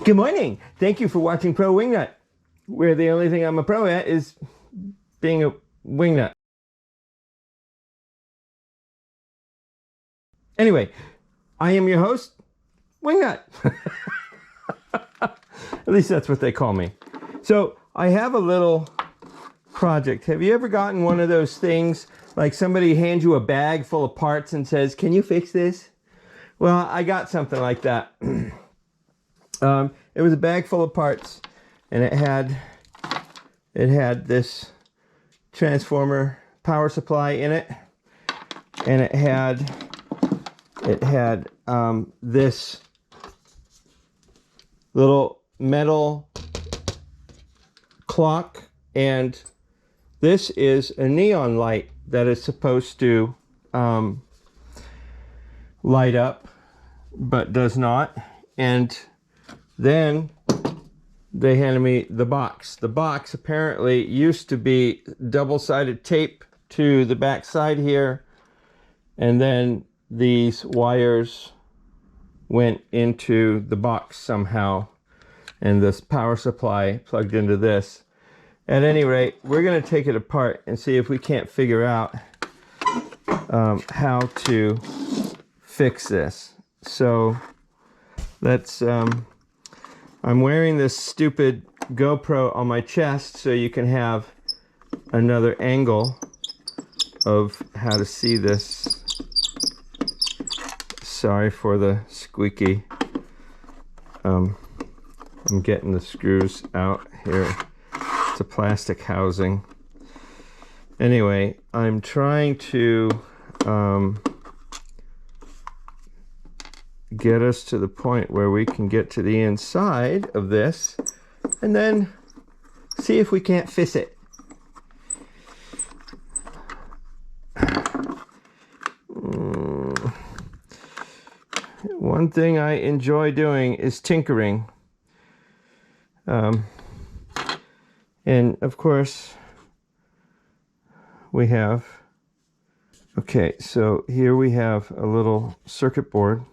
Good morning. Thank you for watching Pro Wingnut, where the only thing I'm a pro at is being a wingnut. Anyway, I am your host, Wingnut. At least that's what they call me. So I have a little project. Have you ever gotten one of those things like somebody hands you a bag full of parts and says, "Can you fix this?" Well, I got something like that. It was a bag full of parts, and it had this transformer power supply in it, and it had this little metal clock, and this is a neon light that is supposed to light up but does not. And then they handed me the box. The box apparently used to be double-sided tape to the back side here, and then these wires went into the box somehow, and this power supply plugged into this. At any rate, we're going to take it apart and see if we can't figure out how to fix this. So let's I'm wearing this stupid GoPro on my chest so you can have another angle of how to see this. Sorry for the squeaky. I'm getting the screws out here. It's a plastic housing. Anyway, I'm trying to get us to the point where we can get to the inside of this and then see if we can't fix it. One thing I enjoy doing is tinkering. And of course we have, okay, so here we have a little circuit board.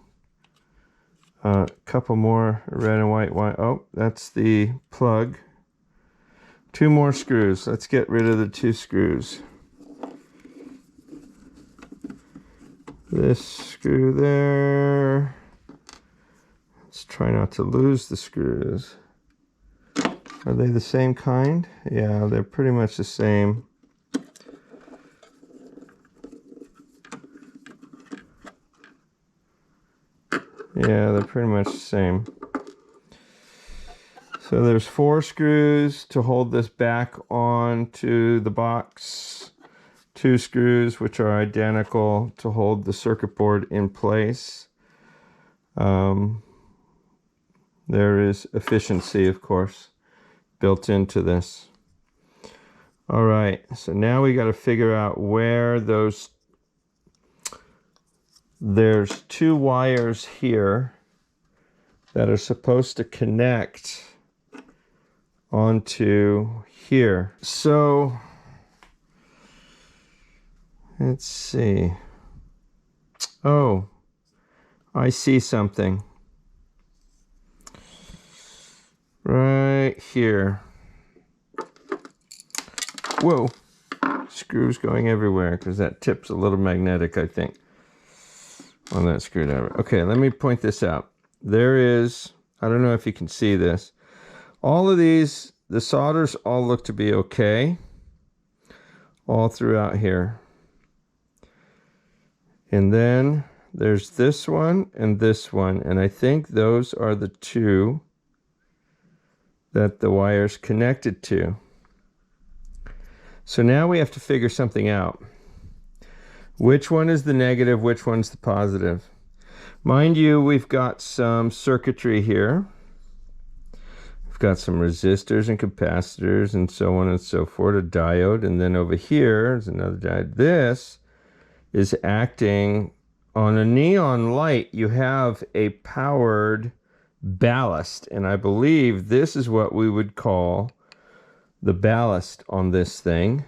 A couple more red and white wire. Oh, that's the plug. 2 more screws. Let's get rid of the 2 screws. This screw there. Let's try not to lose the screws. Are they the same kind? Yeah, they're pretty much the same. Yeah, they're pretty much the same. So there's 4 screws to hold this back onto the box. 2 screws which are identical to hold the circuit board in place. There is efficiency, of course, built into this. All right, so now we got to figure out where there's 2 wires here that are supposed to connect onto here. So let's see. Oh, I see something right here. Whoa, screws going everywhere because that tip's a little magnetic, I think, on that screwdriver. Okay, let me point this out. There is, I don't know if you can see this, all of these, the solders all look to be okay all throughout here. And then there's this one and this one, and I think those are the 2 that the wire's connected to. So now we have to figure something out. Which one is the negative, which one's the positive? Mind you, we've got some circuitry here. We've got some resistors and capacitors and so on and so forth, a diode, and then over here is another diode. This is acting on a neon light. You have a powered ballast, and I believe this is what we would call the ballast on this thing,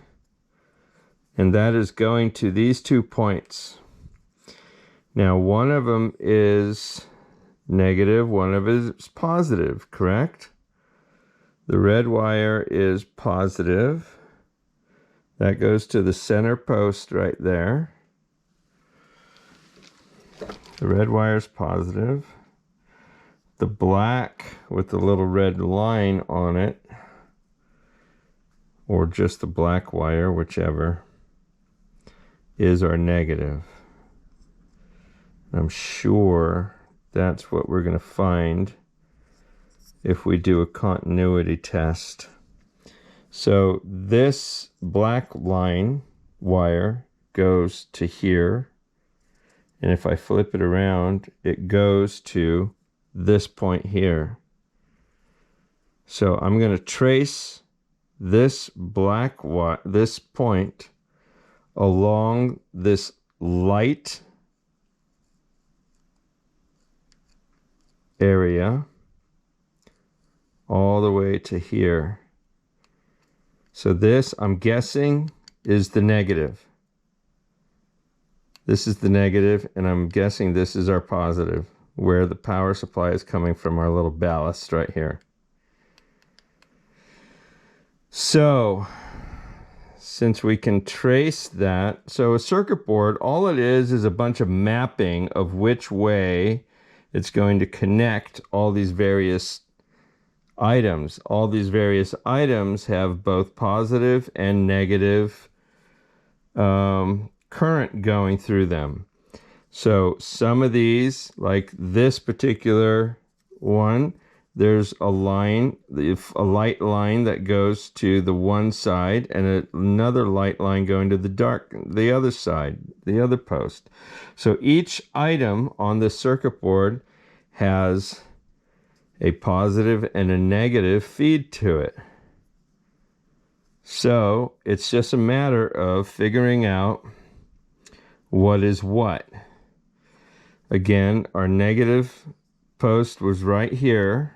and that is going to these 2 points. Now one of them is negative, one of it is positive, correct? The red wire is positive. That goes to the center post right there. The red wire is positive. The black with the little red line on it, or just the black wire, whichever, is our negative. I'm sure that's what we're going to find if we do a continuity test. So this black line wire goes to here, and if I flip it around, it goes to this point here. So I'm going to trace this this point along this light area all the way to here. So this, I'm guessing, is the negative. This is the negative, and I'm guessing this is our positive, where the power supply is coming from our little ballast right here. So, since we can trace that, so a circuit board, all it is a bunch of mapping of which way it's going to connect all these various items. All these various items have both positive and negative current going through them. So some of these, like this particular one, there's a line, a light line that goes to the one side, and another light line going to the other side, the other post. So each item on the circuit board has a positive and a negative feed to it. So it's just a matter of figuring out what is what. Again, our negative post was right here,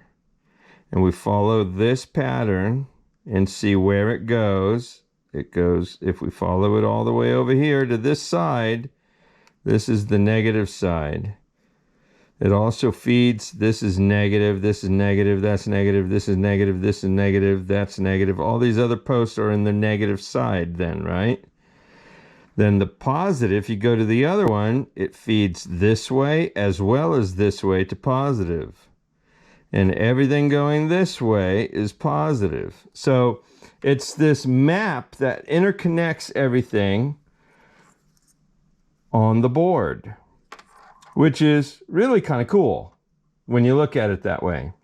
and we follow this pattern and see where it goes. It goes, if we follow it all the way over here to this side, this is the negative side. It also feeds, this is negative, this is negative, that's negative, this is negative, this is negative, that's negative. All these other posts are in the negative side then, right? Then the positive, you go to the other one, it feeds this way as well as this way to positive. And everything going this way is positive. So it's this map that interconnects everything on the board, which is really kind of cool when you look at it that way.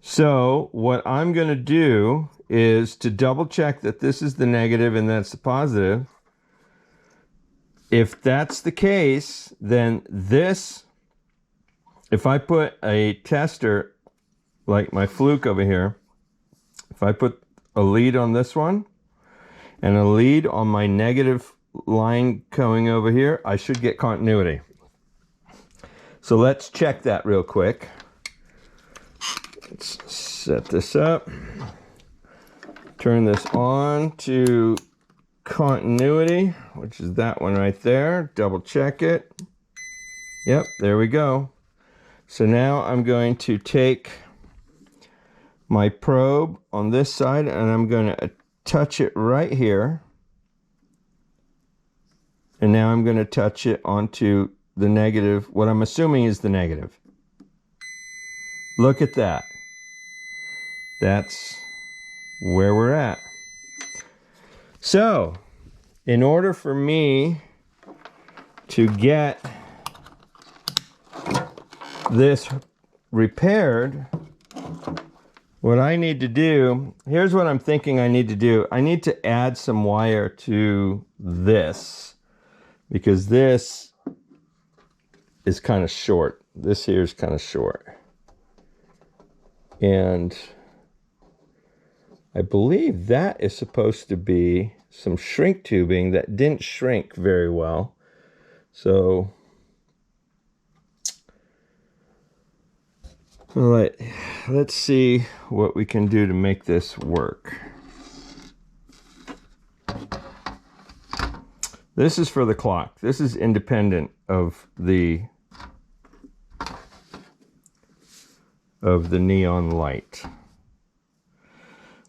So what I'm going to do is to double check that this is the negative and that's the positive. If that's the case, then this, if I put a tester like my Fluke over here, if I put a lead on this one and a lead on my negative line going over here, I should get continuity. So let's check that real quick. Let's set this up. Turn this on to continuity, which is that one right there. Double check it. Yep, there we go. So now I'm going to take my probe on this side and I'm going to touch it right here. And now I'm going to touch it onto the negative, what I'm assuming is the negative. Look at that. That's where we're at. So, in order for me to get this repaired, what I need to do, here's what I'm thinking I need to do. I need to add some wire to this, because this is kind of short. This here is kind of short. And I believe that is supposed to be some shrink tubing that didn't shrink very well. So let's see what we can do to make this work. This is for the clock. This is independent of the of the neon light.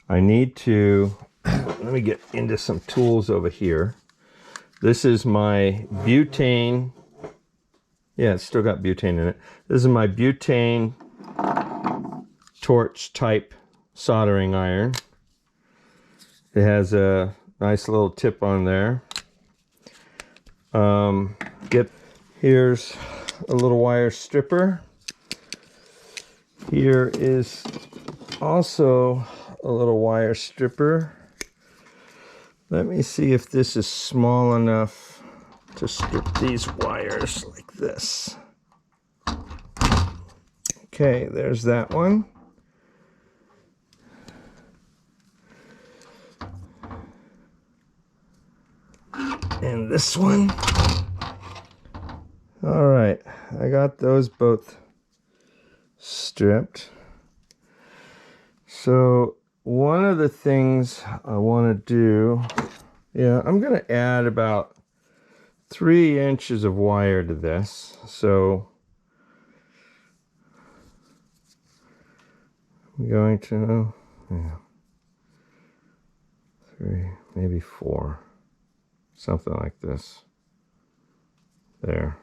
I need to, let me get into some tools over here. This is my butane, yeah, it's still got butane in it. This is my butane torch type soldering iron. It has a nice little tip on there. Here's a little wire stripper. Here is also a little wire stripper. Let me see if this is small enough to strip these wires like this. Okay, there's that one. And this one. All right, I got those both stripped. So one of the things I want to do, yeah, I'm going to add about 3 inches of wire to this. So I'm going to, yeah, 3, maybe 4, something like this. There.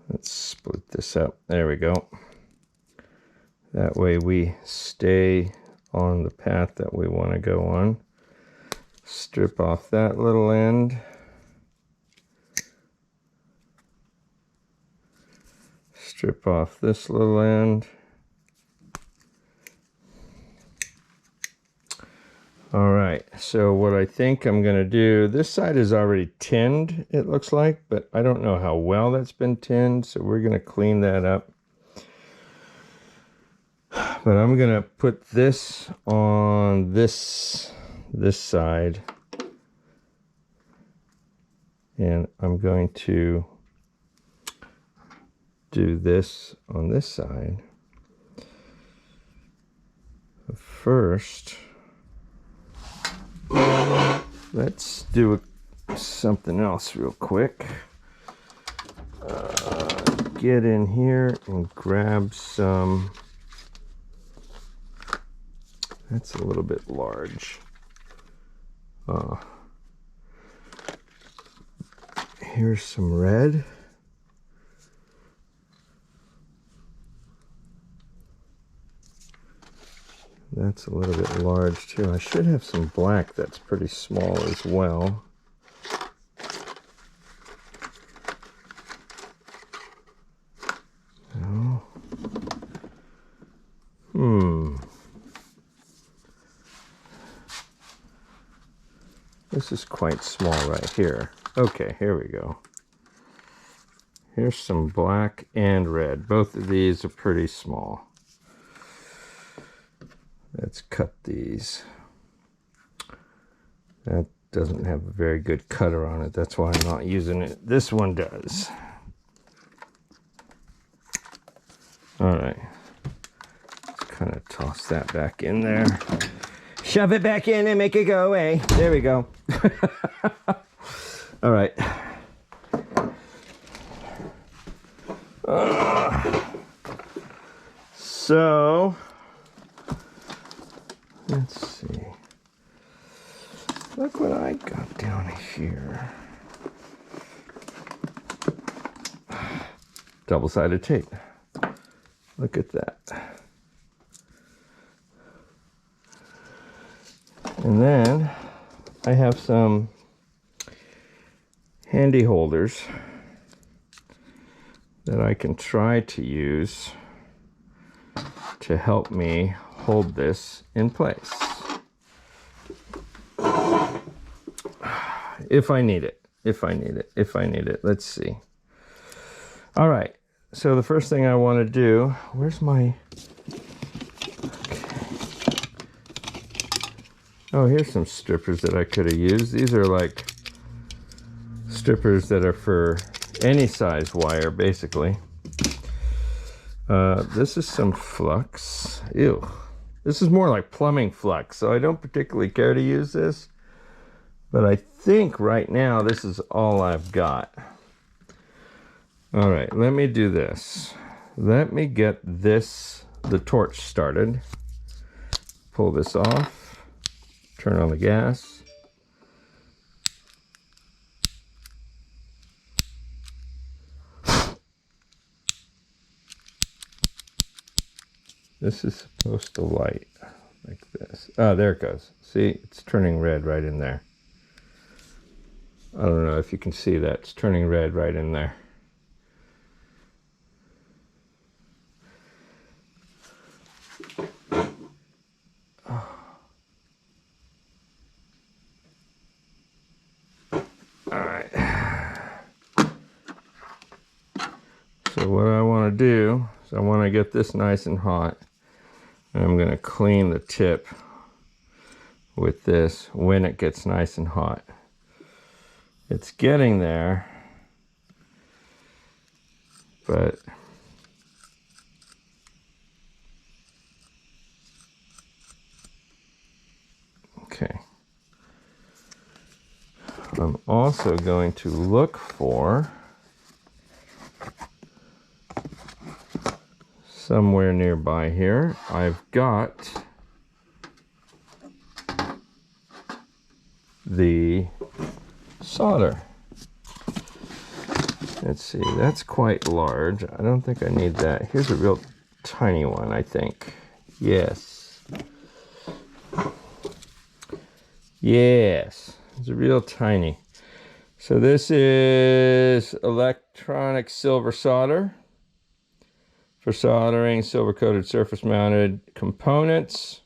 Let's split this up. There we go. That way we stay on the path that we want to go on. Strip off that little end. Strip off this little end. All right, so what I think I'm going to do, this side is already tinned, it looks like, but I don't know how well that's been tinned, so we're going to clean that up. But I'm going to put this on this side, and I'm going to do this on this side. First, let's do something else real quick. Get in here and grab some. That's a little bit large. Here's some red. That's a little bit large too. I should have some black that's pretty small as well. No. This is quite small right here. Okay, here we go. Here's some black and red. Both of these are pretty small. Let's cut these. That doesn't have a very good cutter on it. That's why I'm not using it. This one does. All right. Let's kind of toss that back in there. Shove it back in and make it go away. There we go. All right. So let's see. Look what I got down here. Double-sided tape. Look at that. And then I have some handy holders that I can try to use to help me hold this in place. If I need it, if I need it. Let's see. All right, so the first thing I want to do, where's my, oh, here's some strippers that I could have used. These are like strippers that are for any size wire, basically. This is some flux. Ew. This is more like plumbing flux, so I don't particularly care to use this. But I think right now this is all I've got. All right, let me do this. Let me get the torch started. Pull this off, turn on the gas. This is supposed to light like this. Oh, there it goes. See, it's turning red right in there. I don't know if you can see that. It's turning red right in there. Alright. So what I want to do is I want to get this nice and hot. And I'm going to clean the tip with this when it gets nice and hot. It's getting there, but okay. I'm also going to look for somewhere nearby here. I've got the solder. Let's see, that's quite large. I don't think I need that. Here's a real tiny one, I think. Yes. Yes, it's a real tiny. So this is electronic silver solder for soldering silver coated surface mounted components.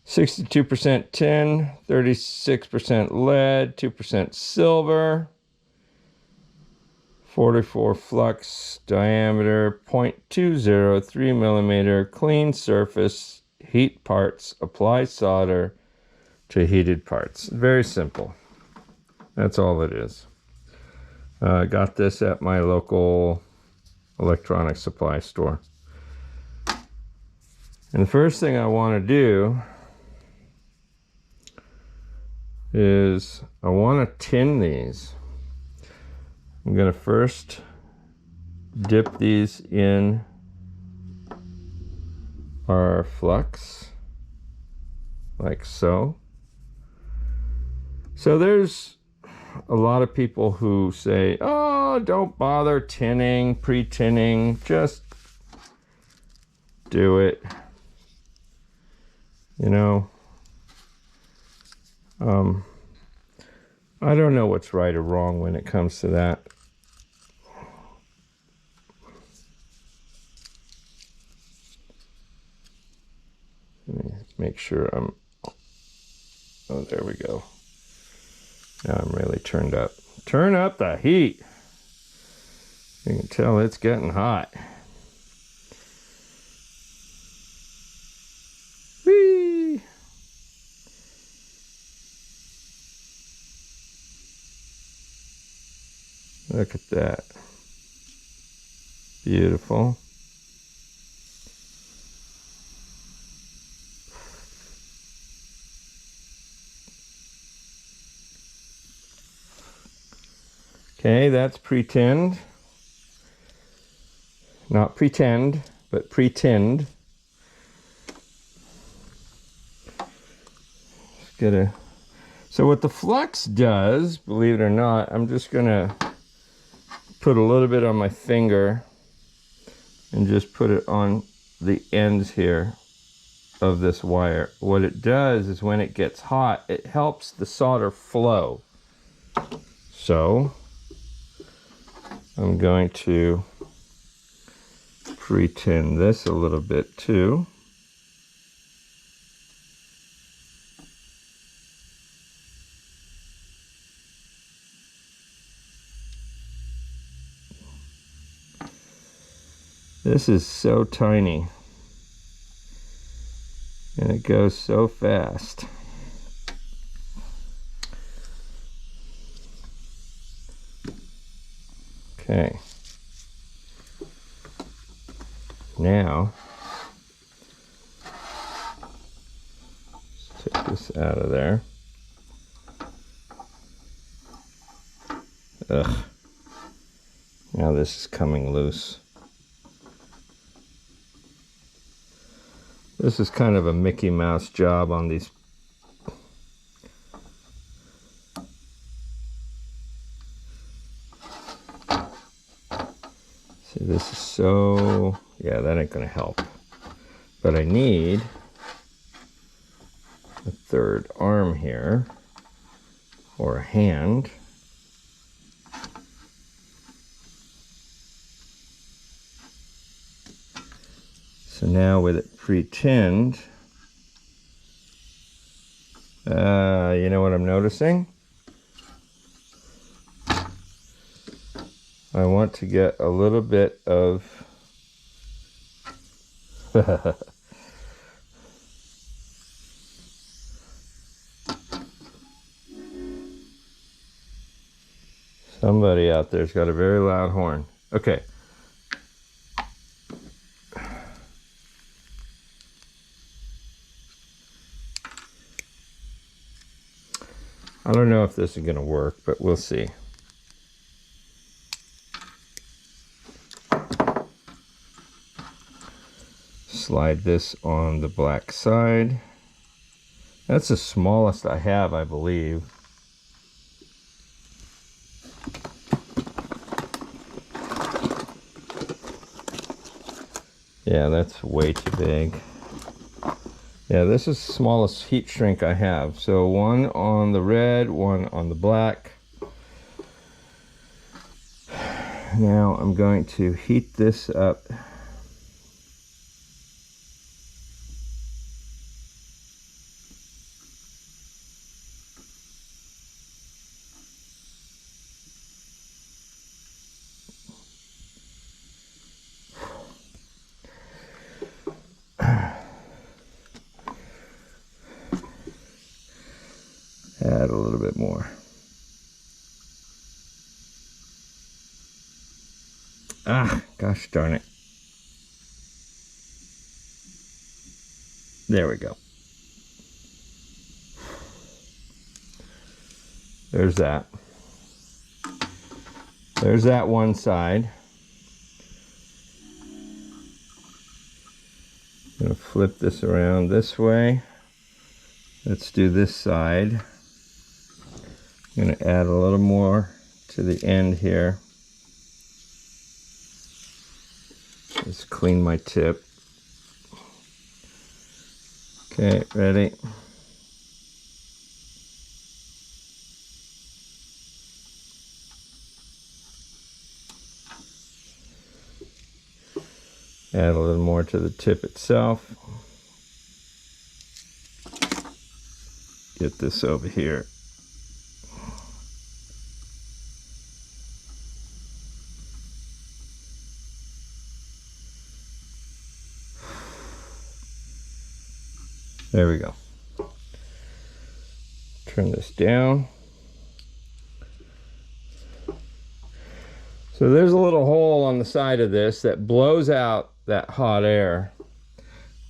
62% tin, 36% lead, 2% silver, 44 flux diameter, 0.203 millimeter, clean surface, heat parts, apply solder to heated parts. Very simple. That's all it is. I got this at my local electronic supply store. And the first thing I want to do is I want to tin these. I'm going to first dip these in our flux, like so. So there's a lot of people who say, oh, don't bother tinning, pre-tinning, just do it. You know, I don't know what's right or wrong when it comes to that. Let me make sure I'm, oh, there we go. Now I'm really turned up. Turn up the heat. You can tell it's getting hot. Whee! Look at that. Beautiful. Okay, that's pre-tinned. Not pretend, but pre-tinned. So what the flux does, believe it or not, I'm just gonna put a little bit on my finger and just put it on the ends here of this wire. What it does is when it gets hot, it helps the solder flow. So I'm going to pre-tin this a little bit too. This is so tiny, and it goes so fast. Okay. Now, let's take this out of there. Ugh. Now this is coming loose. This is kind of a Mickey Mouse job on these. See, this is so, yeah, that ain't gonna help. But I need a third arm here, or a hand. So now with it pre-tinned, you know what I'm noticing? I want to get a little bit of somebody out there's got a very loud horn. Okay. I don't know if this is going to work, but we'll see. Slide this on the black side. That's the smallest I have, I believe. Yeah, that's way too big. Yeah, this is the smallest heat shrink I have. So one on the red, one on the black. Now I'm going to heat this up. Add a little bit more. Ah, gosh darn it. There we go. There's that. There's that one side. I'm gonna flip this around this way. Let's do this side. I'm gonna add a little more to the end here. Just clean my tip. Okay, ready? Add a little more to the tip itself. Get this over here. There we go. Turn this down. So there's a little hole on the side of this that blows out that hot air.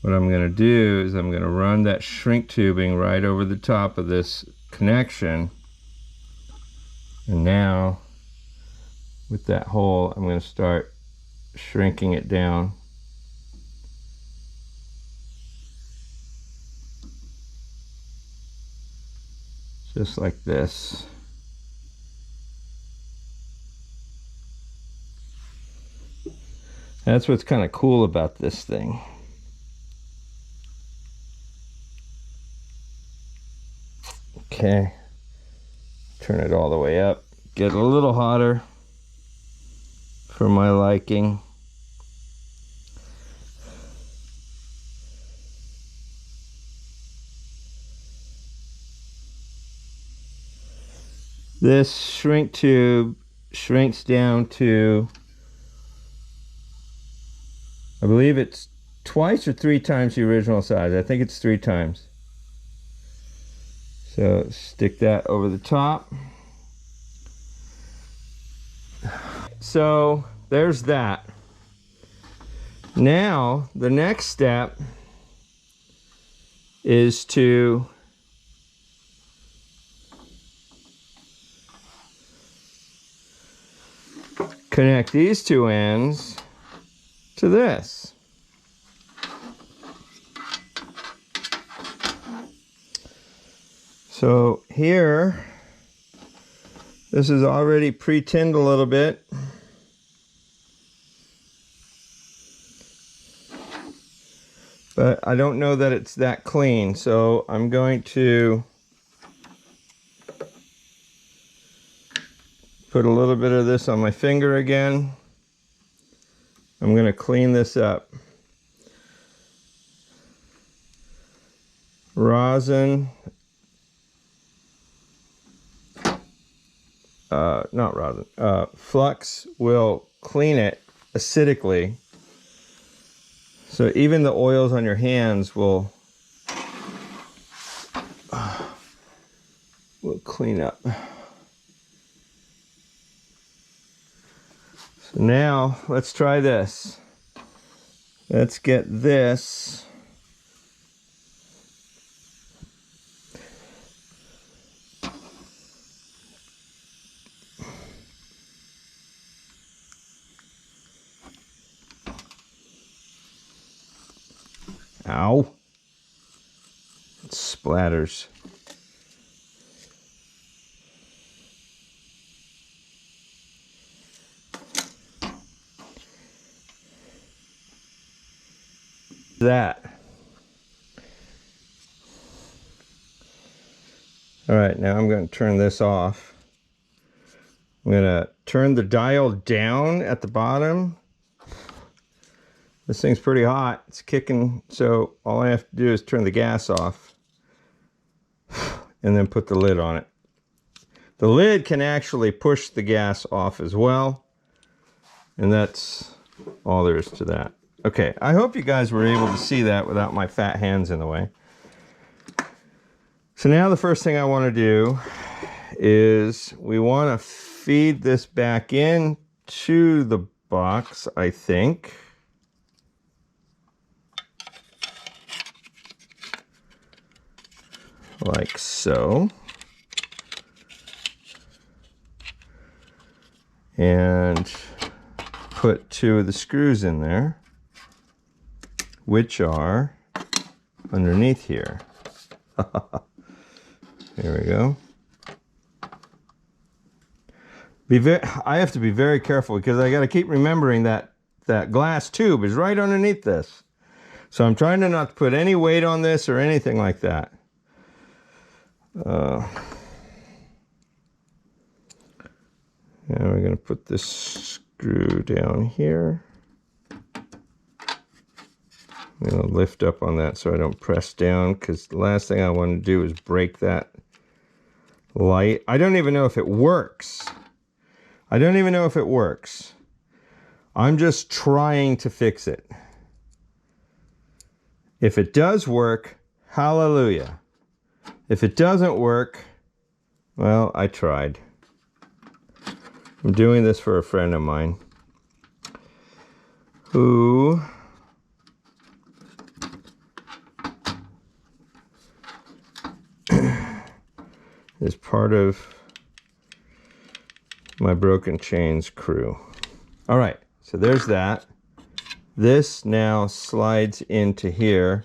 What I'm going to do is I'm going to run that shrink tubing right over the top of this connection. And now, with that hole, I'm going to start shrinking it down. Just like this. That's what's kind of cool about this thing. Okay, turn it all the way up. Get a little hotter for my liking. This shrink tube shrinks down to, I believe it's twice or 3 times the original size. I think it's 3 times. So stick that over the top. So there's that. Now the next step is to connect these two ends to this. So here, this is already pre-tinned a little bit. But I don't know that it's that clean, so I'm going to put a little bit of this on my finger again. I'm going to clean this up. Rosin, not rosin, flux will clean it acidically. So even the oils on your hands will clean up. So now let's try this. Let's get this. Ow. It splatters. That. All right, now I'm going to turn this off. I'm going to turn the dial down at the bottom. This thing's pretty hot. It's kicking, so all I have to do is turn the gas off and then put the lid on it. The lid can actually push the gas off as well, and that's all there is to that. Okay, I hope you guys were able to see that without my fat hands in the way. So now the first thing I want to do is we want to feed this back in to the box, I think. Like so. And put 2 of the screws in there, which are underneath here. There we go. I have to be very careful because I got to keep remembering that that glass tube is right underneath this. So I'm trying to not to put any weight on this or anything like that. Now we're going to put this screw down here. I'm going to lift up on that so I don't press down, because the last thing I want to do is break that light. I don't even know if it works. I don't even know if it works. I'm just trying to fix it. If it does work, hallelujah. If it doesn't work, well, I tried. I'm doing this for a friend of mine who is part of my Broken Chains crew. All right, so there's that. This now slides into here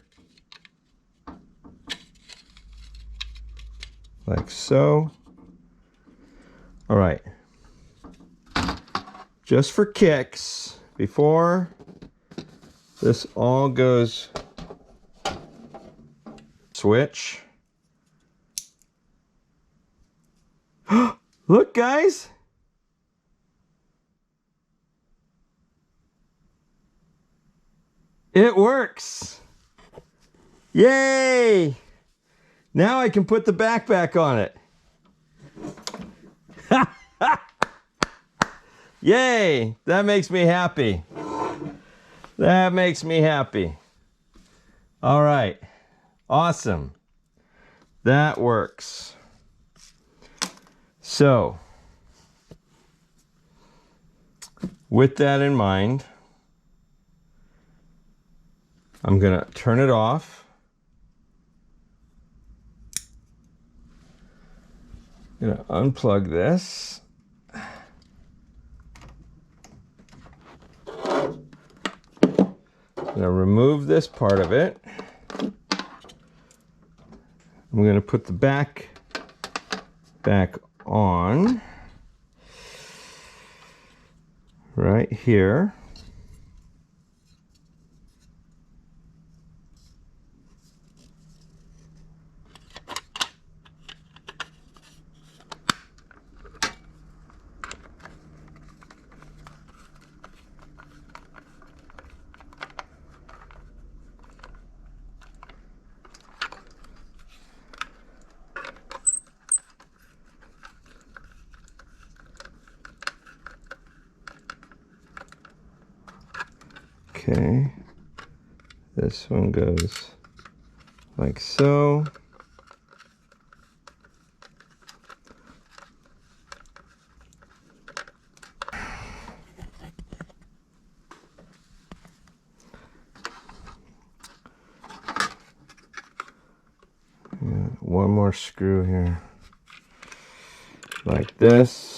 like so. All right, just for kicks, before this all goes, switch. Look, guys. It works. Yay! Now I can put the backpack on it. Yay! That makes me happy. That makes me happy. All right. Awesome. That works. So, with that in mind, I'm going to turn it off. I'm going to unplug this. going to remove this part of it. I'm going to put the back on right here. Okay, this one goes like so. One more screw here, like this.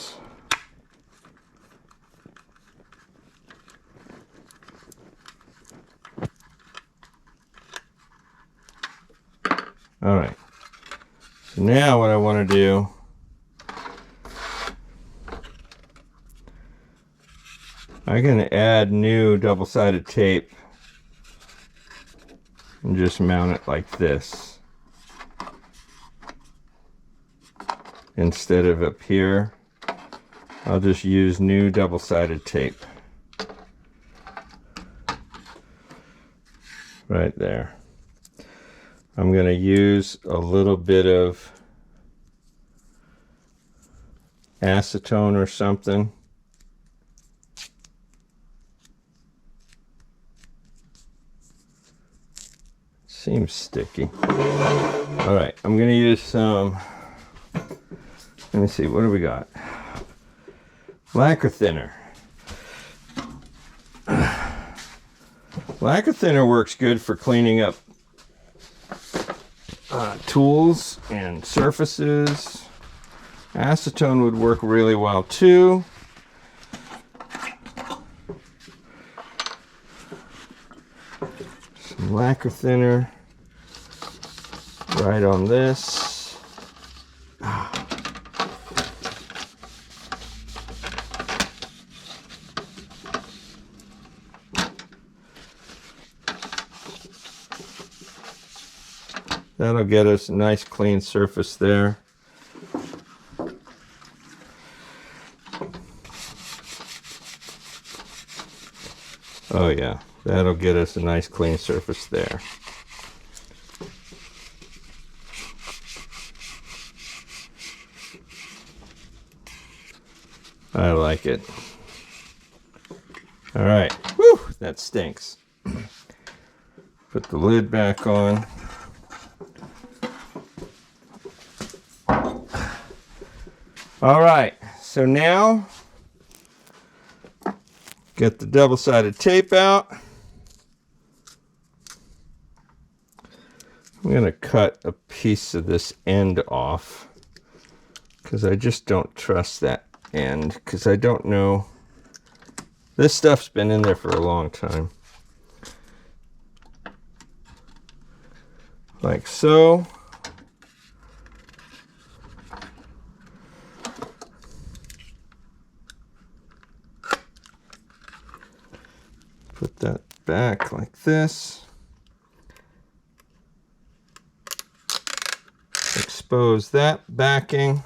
All right, so now what I want to do, I'm going to add new double-sided tape and just mount it like this instead of up here. I'll just use new double-sided tape right there. I'm going to use a little bit of acetone or something. Seems sticky. All right, I'm going to use some, let me see, what do we got? Lacquer thinner. Lacquer thinner works good for cleaning up tools and surfaces. Acetone would work really well too. Some lacquer thinner right on this. That'll get us a nice clean surface there. Oh yeah, that'll get us a nice clean surface there. I like it. All right, whew, that stinks. Put the lid back on. All right, so now get the double-sided tape out. I'm going to cut a piece of this end off because I just don't trust that end, because I don't know. This stuff's been in there for a long time. Like so. Put that back like this. Expose that backing.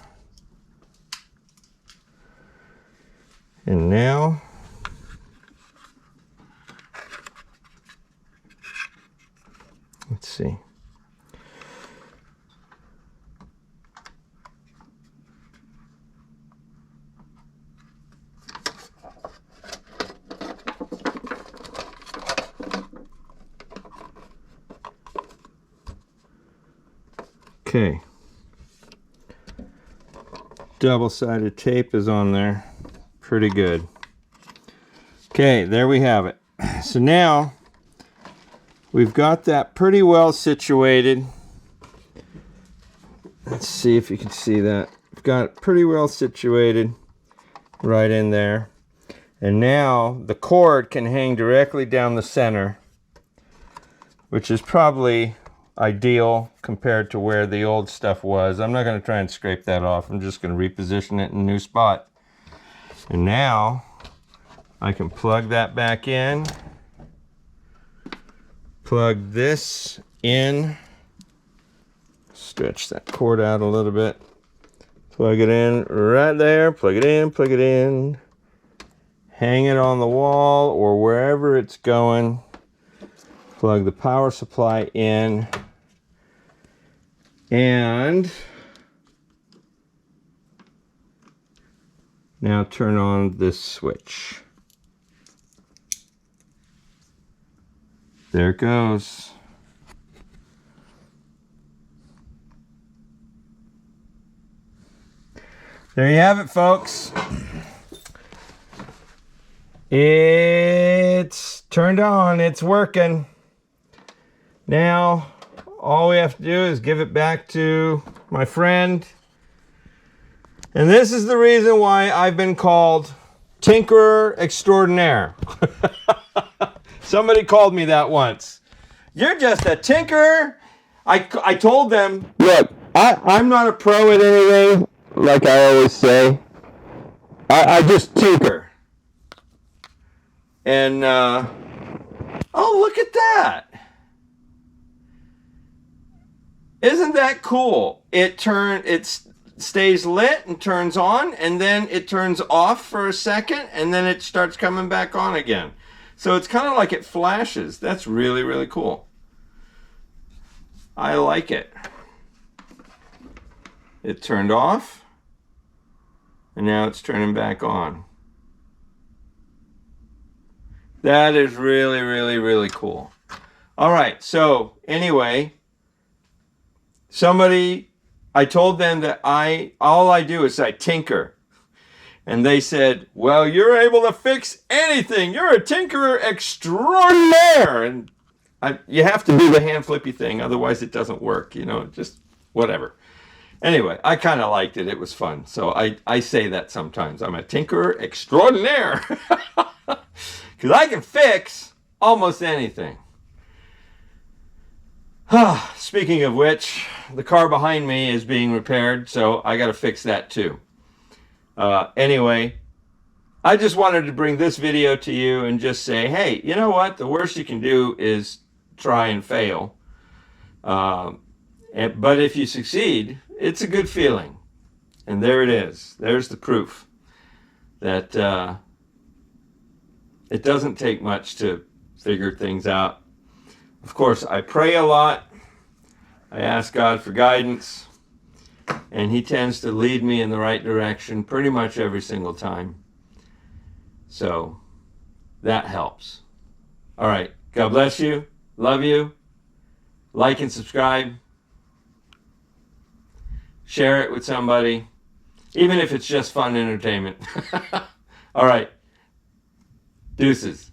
And now let's see. Okay, double-sided tape is on there, pretty good. Okay, there we have it. So now we've got that pretty well situated. Let's see if you can see that. We've got it pretty well situated right in there. And now the cord can hang directly down the center which is probably ideal compared to where the old stuff was. I'm not going to try and scrape that off. I'm just going to reposition it in a new spot. And now I can plug that back in, plug this in, stretch that cord out a little bit, plug it in right there, plug it in, hang it on the wall or wherever it's going, plug the power supply in, and now turn on this switch. There it goes. There you have it, folks. It's turned on. It's working. Now, all we have to do is give it back to my friend. And this is the reason why I've been called Tinkerer Extraordinaire. Somebody called me that once. You're just a tinkerer. I told them, look, I'm not a pro at anything, like I always say. I just tinker. And, oh, look at that. Isn't that cool? It stays lit and turns on, and then it turns off for a second, and then it starts coming back on again. So it's kind of like it flashes. That's really, really cool. I like it. It turned off, and now it's turning back on. That is really, really, really cool. All right, so anyway, I told them that all I do is I tinker. And they said, well, you're able to fix anything. You're a tinkerer extraordinaire. And you have to do the hand flippy thing, otherwise it doesn't work, just whatever. Anyway, I kind of liked it. It was fun. So I say that sometimes. I'm a tinkerer extraordinaire. Because I can fix almost anything. Speaking of which, the car behind me is being repaired, so I got to fix that too. Anyway, I just wanted to bring this video to you and just say, hey, you know what? The worst you can do is try and fail. But if you succeed, it's a good feeling. And there it is. There's the proof that it doesn't take much to figure things out. Of course, I pray a lot. I ask God for guidance. And he tends to lead me in the right direction pretty much every single time. So that helps. All right. God bless you. Love you. Like and subscribe. Share it with somebody, even if it's just fun entertainment. All right. Deuces.